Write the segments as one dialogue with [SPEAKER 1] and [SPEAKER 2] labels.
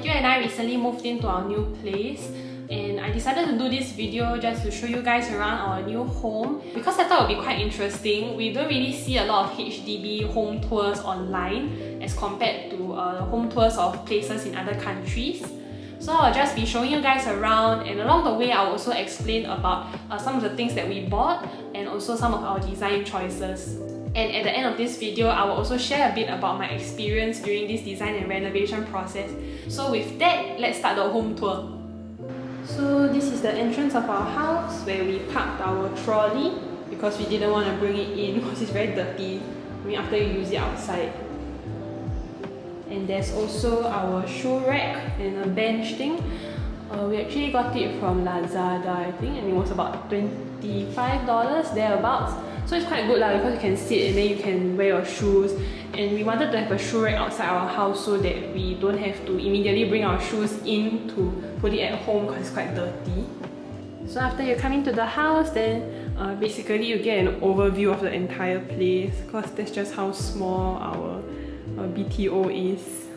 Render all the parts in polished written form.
[SPEAKER 1] Matthew and I recently moved into our new place, and I decided to do this video just to show you guys around our new home because I thought it would be quite interesting. We don't really see a lot of HDB home tours online as compared to home tours of places in other countries. So I'll just be showing you guys around, and along the way I'll also explain about some of the things that we bought and also some of our design choices. And at the end of this video, I will also share a bit about my experience during this design and renovation process. So with that, let's start the home tour. So this is the entrance of our house where we parked our trolley because we didn't want to bring it in because it's very dirty after you use it outside. And there's also our shoe rack and a bench thing. We actually got it from Lazada, I think, and it was about $25 thereabouts. So it's quite good because you can sit and then you can wear your shoes. And we wanted to have a shoe rack outside our house so that we don't have to immediately bring our shoes in to put it at home because it's quite dirty. So after you come into the house, then basically you get an overview of the entire place because that's just how small our BTO is.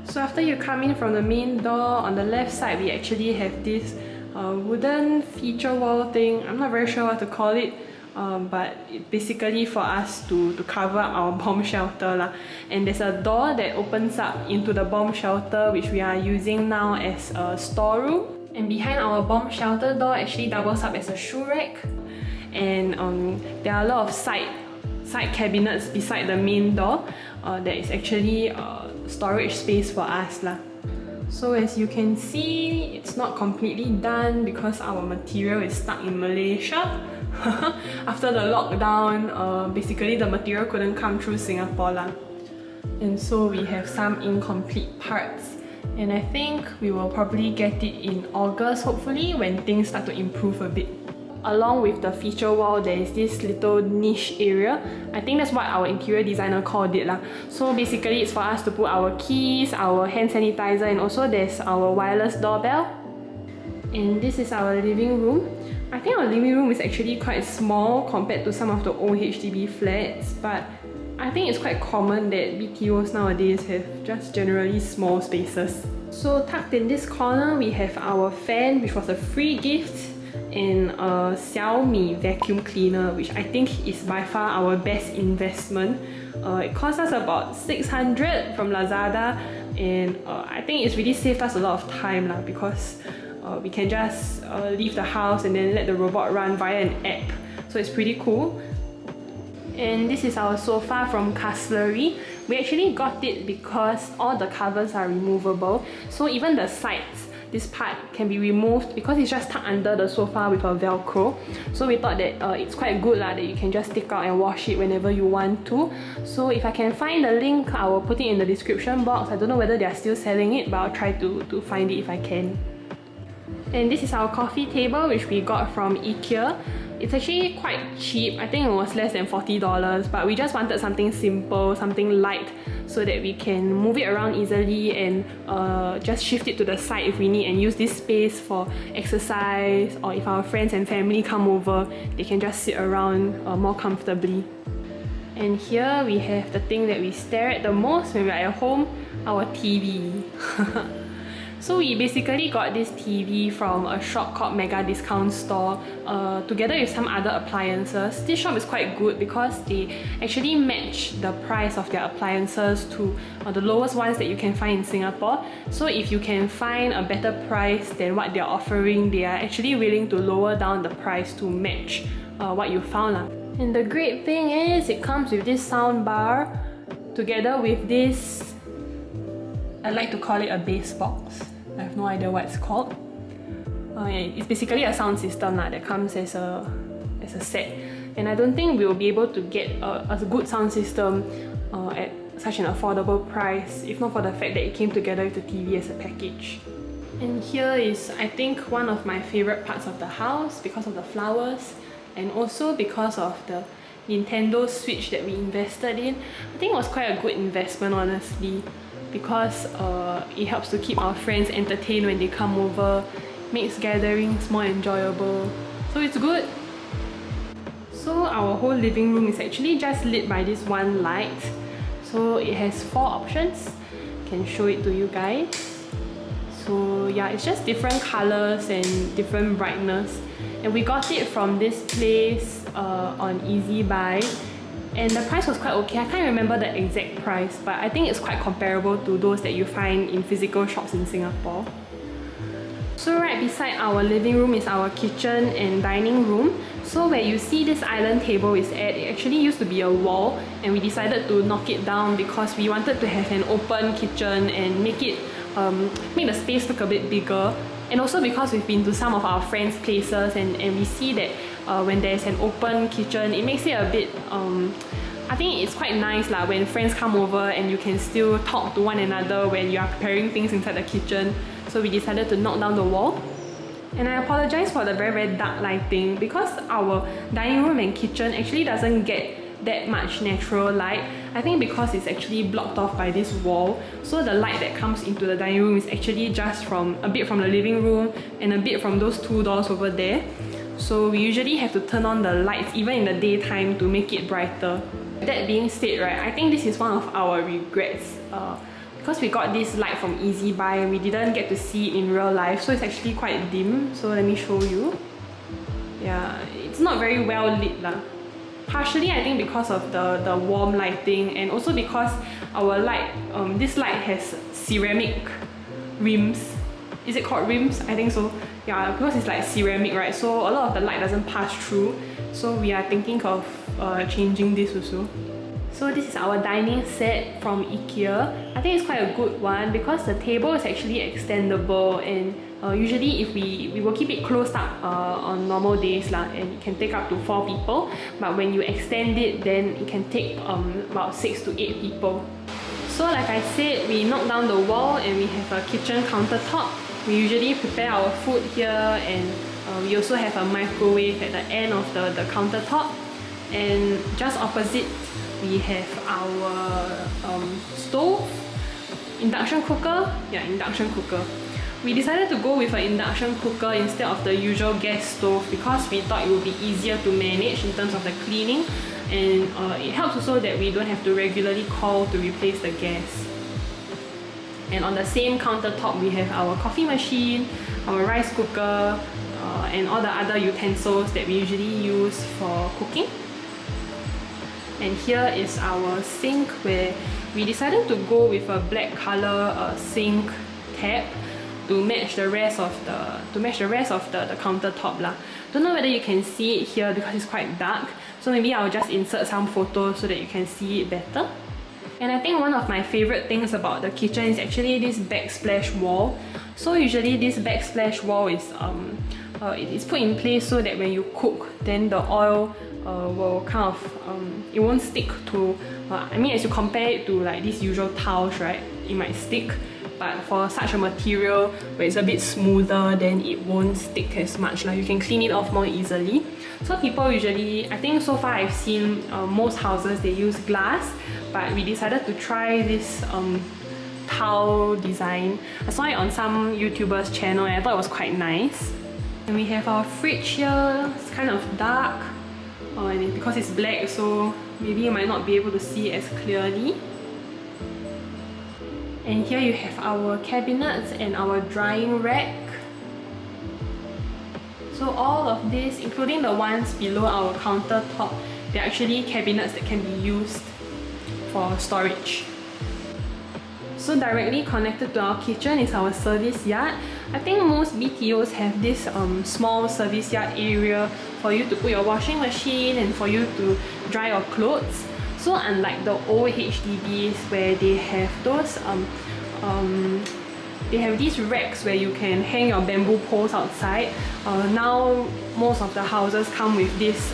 [SPEAKER 1] So after you come in from the main door, on the left side we actually have this wooden feature wall thing. I'm not very sure what to call it, but it's basically for us to cover up our bomb shelter. And there's a door that opens up into the bomb shelter which we are using now as a storeroom. And behind our bomb shelter door actually doubles up as a shoe rack. And there are a lot of side cabinets beside the main door that is actually storage space for us. So as you can see, it's not completely done because our material is stuck in Malaysia. After the lockdown, basically the material couldn't come through Singapore. And so we have some incomplete parts. And I think we will probably get it in August, hopefully, when things start to improve a bit. Along with the feature wall, there is this little niche area. I think that's what our interior designer called it. So basically it's for us to put our keys, our hand sanitizer, and also there's our wireless doorbell. And this is our living room. I think our living room is actually quite small compared to some of the old HDB flats, but I think it's quite common that BTOs nowadays have just generally small spaces. So tucked in this corner, we have our fan, which was a free gift, and a Xiaomi vacuum cleaner, which I think is by far our best investment. It cost us about $600 from Lazada, and I think it's really saved us a lot of time because we can just leave the house and then let the robot run via an app. So it's pretty cool. And this is our sofa from Castlery. We actually got it because all the covers are removable. So even the sides, this part can be removed because it's just tucked under the sofa with a velcro. So we thought that it's quite good that you can just take out and wash it whenever you want to. So if I can find the link, I will put it in the description box. I don't know whether they are still selling it, but I'll try to find it if I can. And this is our coffee table, which we got from IKEA. It's actually quite cheap. I think it was less than $40, but we just wanted something simple, something light, so that we can move it around easily and just shift it to the side if we need and use this space for exercise, or if our friends and family come over, they can just sit around more comfortably. And here we have the thing that we stare at the most when we're at home, our TV. So we basically got this TV from a shop called Mega Discount Store together with some other appliances. This shop is quite good because they actually match the price of their appliances to the lowest ones that you can find in Singapore. So if you can find a better price than what they're offering, they are actually willing to lower down the price to match what you found. And the great thing is it comes with this sound bar together with this, I like to call it a bass box. I have no idea what it's called. It's basically a sound system that comes as a set. And I don't think we will be able to get a good sound system at such an affordable price if not for the fact that it came together with the TV as a package. And here is, I think, one of my favorite parts of the house because of the flowers and also because of the Nintendo Switch that we invested in. I think it was quite a good investment, honestly, because it helps to keep our friends entertained when they come over, makes gatherings more enjoyable, so it's good. So our whole living room is actually just lit by this one light. So it has 4 options. I can show it to you guys. So yeah, it's just different colors and different brightness. And we got it from this place on Easy Buy. And the price was quite okay. I can't remember the exact price, but I think it's quite comparable to those that you find in physical shops in Singapore. So right beside our living room is our kitchen and dining room. So where you see this island table is at, it actually used to be a wall, and we decided to knock it down because we wanted to have an open kitchen and make the space look a bit bigger. And also because we've been to some of our friends' places and we see that when there's an open kitchen, it makes it a bit I think it's quite nice lah when friends come over and you can still talk to one another when you are preparing things inside the kitchen. So we decided to knock down the wall. And I apologize for the very dark lighting because our dining room and kitchen actually doesn't get that much natural light. I think because it's actually blocked off by this wall, so the light that comes into the dining room is actually just a bit from the living room and a bit from those two doors over there. So we usually have to turn on the lights even in the daytime to make it brighter. That being said, right, I think this is one of our regrets because we got this light from Easy Buy and we didn't get to see it in real life, so it's actually quite dim. So let me show you. Yeah, it's not very well lit lah. Partially I think because of the warm lighting, and also because our light, this light has ceramic rims. Is it called rims? I think so. Yeah, because it's like ceramic, right? So a lot of the light doesn't pass through. So we are thinking of changing this also. So this is our dining set from IKEA. I think it's quite a good one because the table is actually extendable, and usually if we will keep it closed up on normal days lah, and it can take up to 4 people. But when you extend it, then it can take about 6 to 8 people. So like I said, we knocked down the wall and we have a kitchen countertop. We usually prepare our food here, and we also have a microwave at the end of the countertop. And just opposite, we have our stove, induction cooker. Yeah, induction cooker. We decided to go with an induction cooker instead of the usual gas stove because we thought it would be easier to manage in terms of the cleaning, and it helps also that we don't have to regularly call to replace the gas. And on the same countertop, we have our coffee machine, our rice cooker, and all the other utensils that we usually use for cooking. And here is our sink, where we decided to go with a black color sink tab to match the rest of the countertop lah. Don't know whether you can see it here because it's quite dark. So maybe I'll just insert some photos so that you can see it better. And I think one of my favorite things about the kitchen is actually this backsplash wall. So usually this backsplash wall is it is put in place so that when you cook, then the oil will kind of it won't stick to I mean, as you compare it to like these usual tiles, right, it might stick, but for such a material where it's a bit smoother, then it won't stick as much. Like you can clean it off more easily. So people usually, I think so far I've seen most houses they use glass, but we decided to try this tile design. I saw it on some YouTubers channel and I thought it was quite nice. And we have our fridge here. It's kind of dark, and because it's black, so maybe you might not be able to see it as clearly. And here you have our cabinets and our drying rack. So all of this, including the ones below our countertop, they're actually cabinets that can be used for storage. So directly connected to our kitchen is our service yard. I think most BTOs have this small service yard area for you to put your washing machine and for you to dry your clothes. So unlike the old HDBs where they have those they have these racks where you can hang your bamboo poles outside. Now most of the houses come with this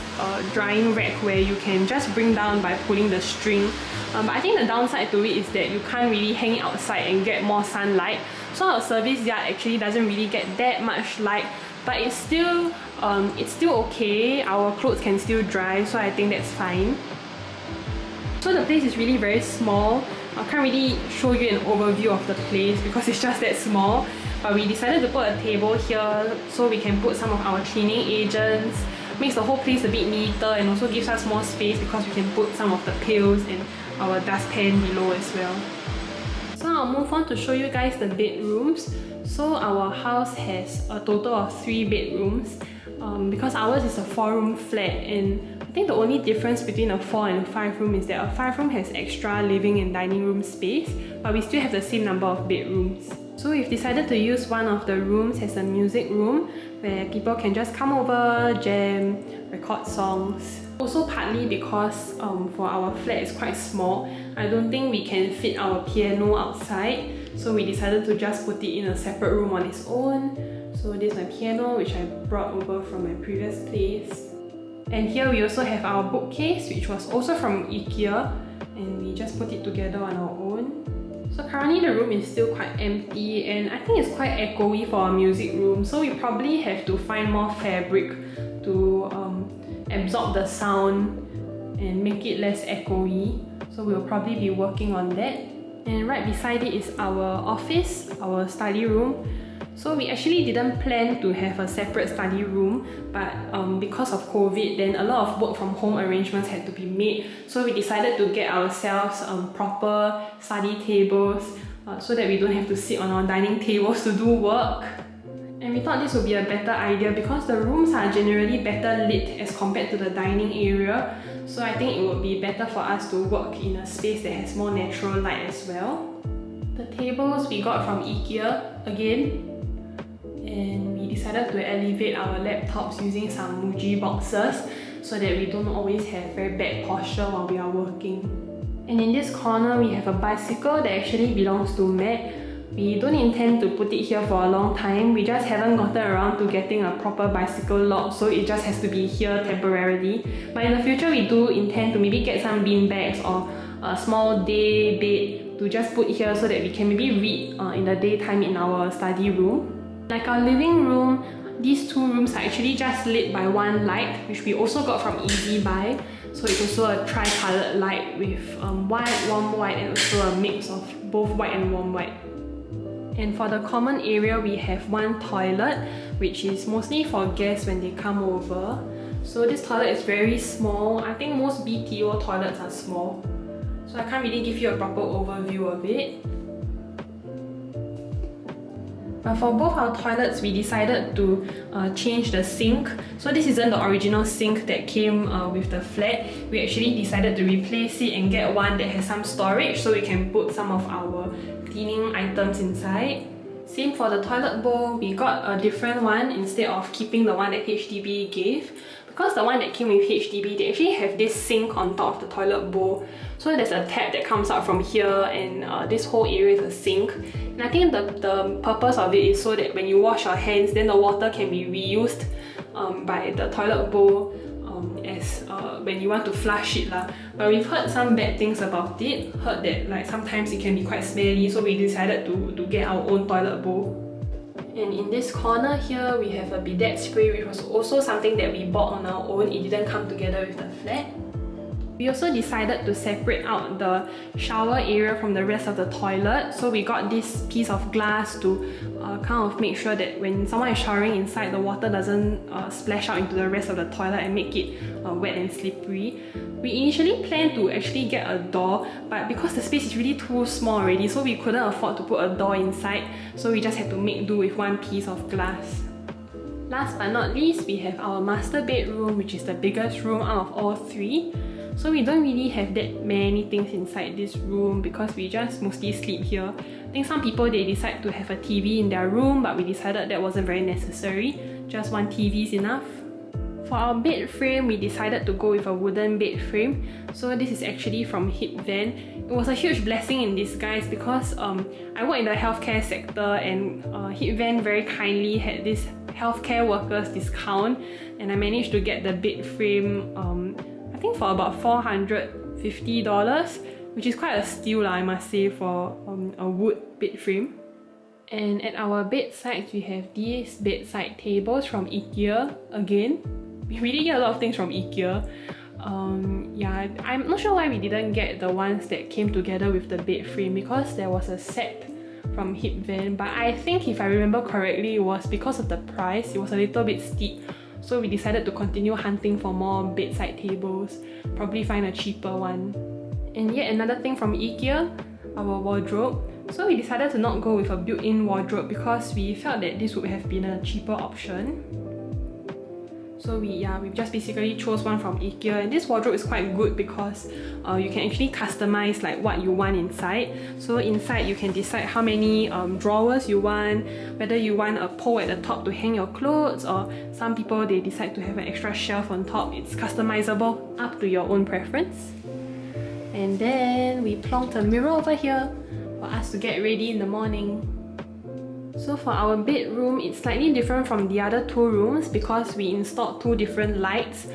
[SPEAKER 1] drying rack where you can just bring down by pulling the string. But I think the downside to it is that you can't really hang it outside and get more sunlight. So our service yard actually doesn't really get that much light, but it's still okay. Our clothes can still dry, so I think that's fine. So the place is really very small. I can't really show you an overview of the place because it's just that small, but we decided to put a table here so we can put some of our cleaning agents. Makes the whole place a bit neater and also gives us more space because we can put some of the pails and our dustpan below as well. So I'll move on to show you guys the bedrooms. So our house has a total of 3 bedrooms because ours is a 4-room flat, and I think the only difference between a 4 and a 5 room is that a 5 room has extra living and dining room space, but we still have the same number of bedrooms. So we've decided to use one of the rooms as a music room where people can just come over, jam, record songs. Also partly because for our flat is quite small, I don't think we can fit our piano outside, so we decided to just put it in a separate room on its own. So this is my piano, which I brought over from my previous place. And here we also have our bookcase, which was also from IKEA, and we just put it together on our own. So currently the room is still quite empty, and I think it's quite echoey for a music room, so we probably have to find more fabric to absorb the sound and make it less echoey. So we'll probably be working on that. And right beside it is our office, our study room. So we actually didn't plan to have a separate study room, but because of COVID, then a lot of work from home arrangements had to be made. So we decided to get ourselves proper study tables so that we don't have to sit on our dining tables to do work. And we thought this would be a better idea because the rooms are generally better lit as compared to the dining area. So I think it would be better for us to work in a space that has more natural light as well. The tables we got from IKEA again. And we decided to elevate our laptops using some Muji boxes so that we don't always have very bad posture while we are working. And in this corner, we have a bicycle that actually belongs to Matt. We don't intend to put it here for a long time. We just haven't gotten around to getting a proper bicycle lock, so it just has to be here temporarily. But in the future, we do intend to maybe get some bean bags or a small day bed to just put here so that we can maybe read in the daytime in our study room. Like our living room, these 2 rooms are actually just lit by one light, which we also got from Easy Buy. So it's also a tri-coloured light with white, warm white, and also a mix of both white and warm white. And for the common area, we have one toilet, which is mostly for guests when they come over. So this toilet is very small. I think most BTO toilets are small, so I can't really give you a proper overview of it. But for both our toilets, we decided to change the sink. So this isn't the original sink that came with the flat. We actually decided to replace it and get one that has some storage so we can put some of our cleaning items inside. Same for the toilet bowl, we got a different one instead of keeping the one that HDB gave. Because the one that came with HDB, they actually have this sink on top of the toilet bowl. So there's a tap that comes out from here, and this whole area is a sink. And I think the purpose of it is so that when you wash your hands, then the water can be reused by the toilet bowl as when you want to flush it lah. But we've heard some bad things about it. Heard that like sometimes it can be quite smelly, so we decided to get our own toilet bowl. And in this corner here, we have a bidet spray, which was also something that we bought on our own. It didn't come together with the flat. We also decided to separate out the shower area from the rest of the toilet. So we got this piece of glass to kind of make sure that when someone is showering inside, the water doesn't splash out into the rest of the toilet and make it wet and slippery. We initially planned to actually get a door, but because the space is really too small already, so we couldn't afford to put a door inside, so we just had to make do with one piece of glass. Last but not least, we have our master bedroom, which is the biggest room out of all 3. So we don't really have that many things inside this room because we just mostly sleep here. I think some people, they decide to have a TV in their room, but we decided that wasn't very necessary. Just one TV is enough. For our bed frame, we decided to go with a wooden bed frame. So this is actually from Hip Van. It was a huge blessing in disguise because I work in the healthcare sector, and Hip Van very kindly had this healthcare workers discount, and I managed to get the bed frame I think for about $450, which is quite a steal I must say for a wood bed frame. And at our bedsides, we have these bedside tables from IKEA again. We really get a lot of things from IKEA. Yeah, I'm not sure why we didn't get the ones that came together with the bed frame because there was a set from Hip Van, but I think if I remember correctly, it was because of the price. It was a little bit steep, so we decided to continue hunting for more bedside tables, probably find a cheaper one. And yet another thing from IKEA, our wardrobe. So we decided to not go with a built-in wardrobe because we felt that this would have been a cheaper option. So we just basically chose one from IKEA, and this wardrobe is quite good because you can actually customize like what you want inside. So inside you can decide how many drawers you want, whether you want a pole at the top to hang your clothes, or some people they decide to have an extra shelf on top. It's customizable up to your own preference. And then we plonked a mirror over here for us to get ready in the morning. So for our bedroom, it's slightly different from the other two rooms because we installed two different lights.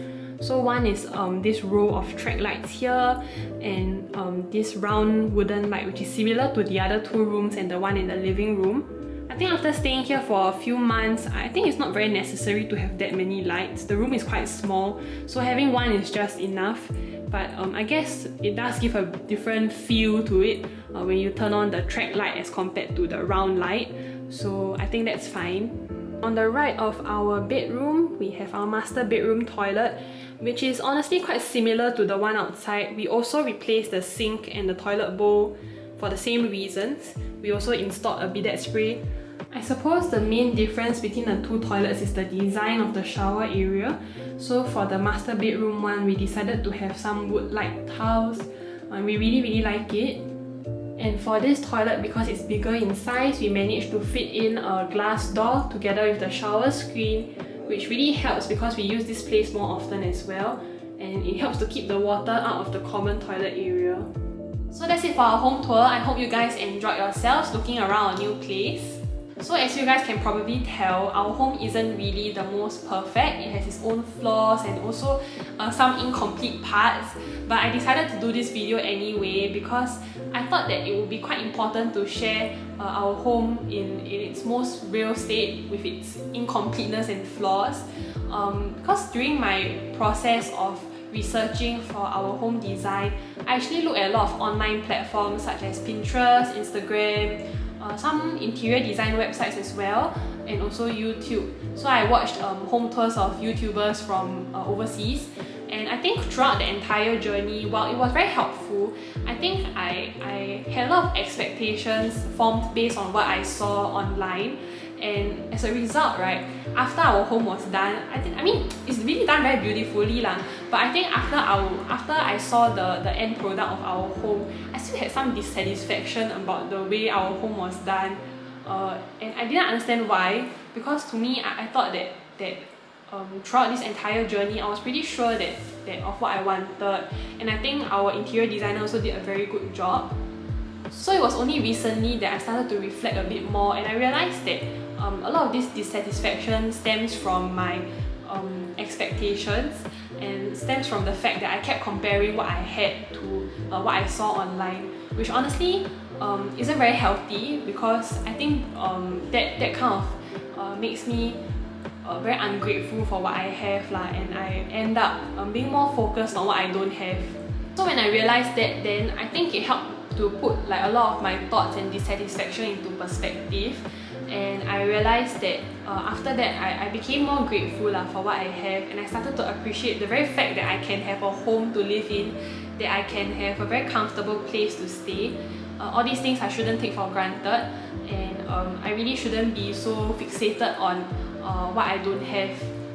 [SPEAKER 1] So one is this row of track lights here, and this round wooden light which is similar to the other two rooms and the one in the living room. I think after staying here for a few months, I think it's not very necessary to have that many lights. The room is quite small, so having one is just enough. But I guess it does give a different feel to it when you turn on the track light as compared to the round light. So I think that's fine. On the right of our bedroom, we have our master bedroom toilet, which is honestly quite similar to the one outside. We also replaced the sink and the toilet bowl for the same reasons. We also installed a bidet spray. I suppose the main difference between the two toilets is the design of the shower area. So for the master bedroom one, we decided to have some wood-like tiles, and we really like it. And for this toilet, because it's bigger in size, we managed to fit in a glass door together with the shower screen, which really helps because we use this place more often as well, and it helps to keep the water out of the common toilet area. So that's it for our home tour. I hope you guys enjoyed yourselves looking around our new place. So as you guys can probably tell, our home isn't really the most perfect. It has its own flaws and also some incomplete parts. But I decided to do this video anyway because I thought that it would be quite important to share our home in its most real state with its incompleteness and flaws. Because during my process of researching for our home design, I actually looked at a lot of online platforms such as Pinterest, Instagram, some interior design websites as well, and also YouTube. So I watched home tours of YouTubers from overseas, and I think throughout the entire journey, while it was very helpful, I think I had a lot of expectations formed based on what I saw online. And as a result, right, after our home was done, I mean it's really done very beautifully lah. But I think after I saw the end product of our home, I still had some dissatisfaction about the way our home was done, and I didn't understand why. Because to me, I thought that throughout this entire journey, I was pretty sure that of what I wanted, and I think our interior designer also did a very good job. So it was only recently that I started to reflect a bit more, and I realized that a lot of this dissatisfaction stems from my expectations, and stems from the fact that I kept comparing what I had to what I saw online, which honestly isn't very healthy, because I think that kind of makes me very ungrateful for what I have lah, and I end up being more focused on what I don't have. So when I realized that, then I think it helped to put like a lot of my thoughts and dissatisfaction into perspective, and I realized that after that I became more grateful for what I have, and I started to appreciate the very fact that I can have a home to live in, that I can have a very comfortable place to stay. All these things I shouldn't take for granted, and I really shouldn't be so fixated on what I don't have.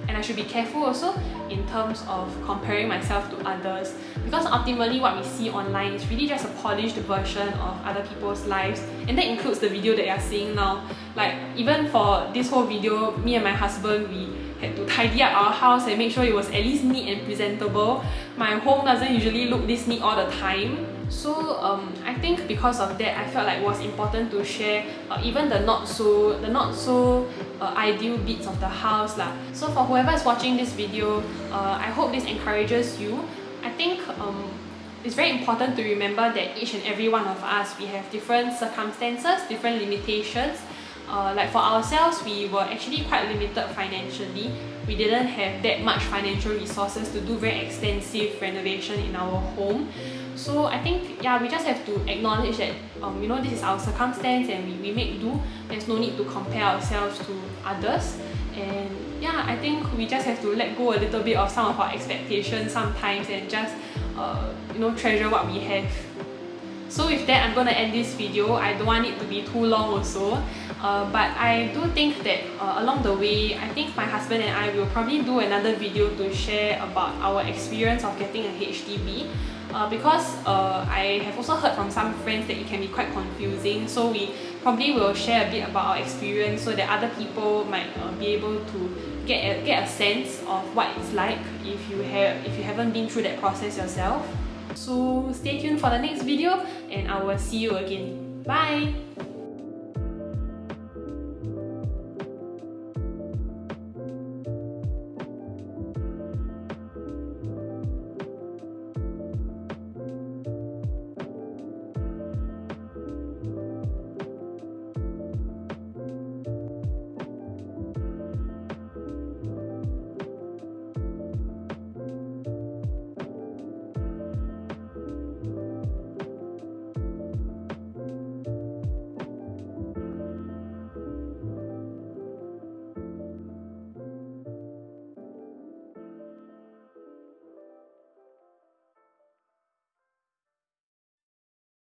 [SPEAKER 1] And I should be careful also in terms of comparing myself to others, because ultimately what we see online is really just a polished version of other people's lives, and that includes the video that you're seeing now. Like even for this whole video, me and my husband, we had to tidy up our house and make sure it was at least neat and presentable. My home doesn't usually look this neat all the time. So I think because of that, I felt like it was important to share even the not so ideal bits of the house lah. So for whoever is watching this video, I hope this encourages you. I think it's very important to remember that each and every one of us, we have different circumstances, different limitations. Like for ourselves, we were actually quite limited financially. We didn't have that much financial resources to do very extensive renovation in our home. So I think, yeah, we just have to acknowledge that this is our circumstance, and we make do. There's no need to compare ourselves to others, and yeah, I think we just have to let go a little bit of some of our expectations sometimes, and just treasure what we have. So with that, I'm gonna end this video. I don't want it to be too long also. But I do think that along the way, I think my husband and I will probably do another video to share about our experience of getting a HDB. Because I have also heard from some friends that it can be quite confusing, so we probably will share a bit about our experience so that other people might be able to get a sense of what it's like if you haven't been through that process yourself. So stay tuned for the next video and I will see you again. Bye!